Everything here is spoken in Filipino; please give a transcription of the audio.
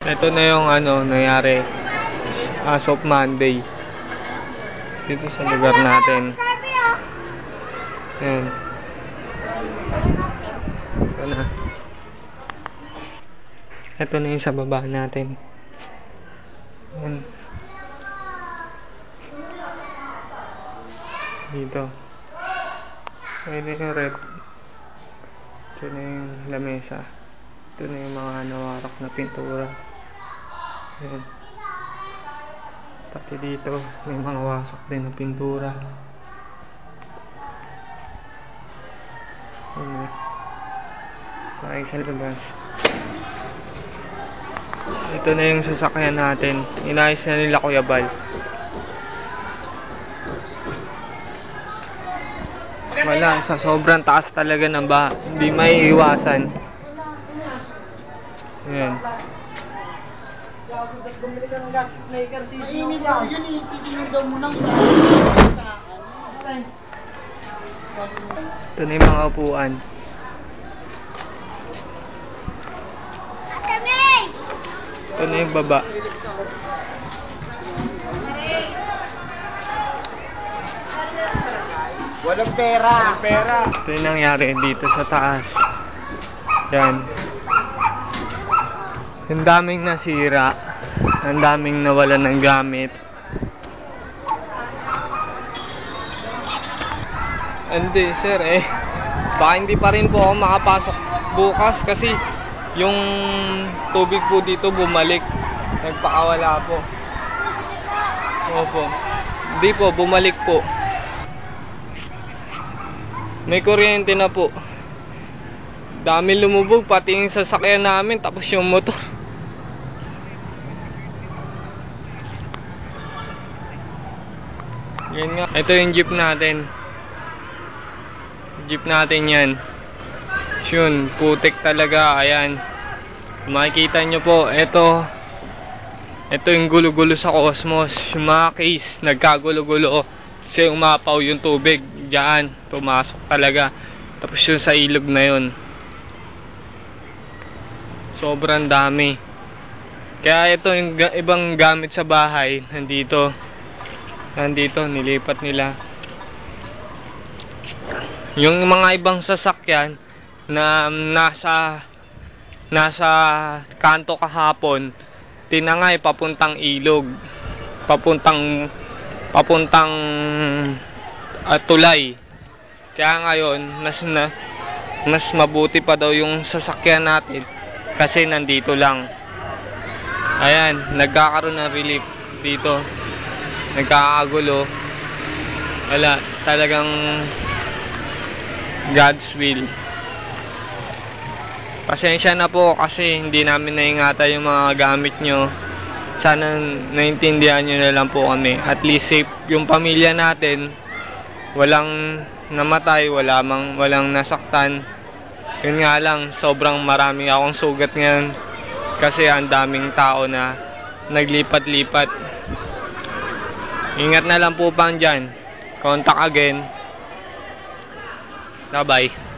Ito na yung nangyari as of Monday dito sa lugar natin. Ayan. Ito na. Ito na yung sa baba natin. Ayan. Dito. Ayan na yung red. Ito na yung lamesa. Ito na yung mga nawarak na pintura. Ayan. Pati dito may mga wasak din na pintura. Ayan. Maayos sa labas. Ito na yung sasakyan natin. Inayos na nila Kuya Bal. Wala, sa sobrang taas talaga ng baha. Hindi may iwasan. Ayan. Ito na yung mga upuan. Ito na yung baba. Walang pera. Walang pera. Ito yung nangyari dito sa taas. Yan. Ang daming nasira. Ang daming nawalan ng gamit. Hindi sir baka hindi pa rin po ako makapasok bukas kasi yung tubig po dito bumalik. Nagpakawala po. Opo. Hindi po, bumalik po. May kuryente na po. Dami lumubog, pati yung sasakyan namin, tapos yung motor. Yan nga. Ito yung jeep natin. Jeep natin yan. Yun, putik talaga. Ayan. Makikita nyo po, ito yung gulo-gulo sa Cosmos. Yung mga case, nagkagulo-gulo. Kasi umapaw yung tubig. Diyan, pumasok talaga. Tapos yung sa ilog na yun. Sobrang dami. Kaya ito yung ibang gamit sa bahay. Nandito, nilipat nila. Yung mga ibang sasakyan na nasa kanto kahapon, tinangay papuntang ilog, papuntang tulay. Kaya ngayon mas mabuti pa daw yung sasakyan natin kasi nandito lang. Ayan, nagkakaroon ng relief dito. Nagkakagulo. Wala, talagang God's will. Pasensya na po kasi hindi namin naingatan yung mga gamit nyo. Sana naintindihan nyo na lang po kami. At least safe yung pamilya natin. Walang namatay, walang nasaktan. Yun nga lang, sobrang marami akong sugat ngayon. Kasi ang daming tao na naglipat-lipat. Ingat na lang po pang dyan. Contact again. Bye-bye.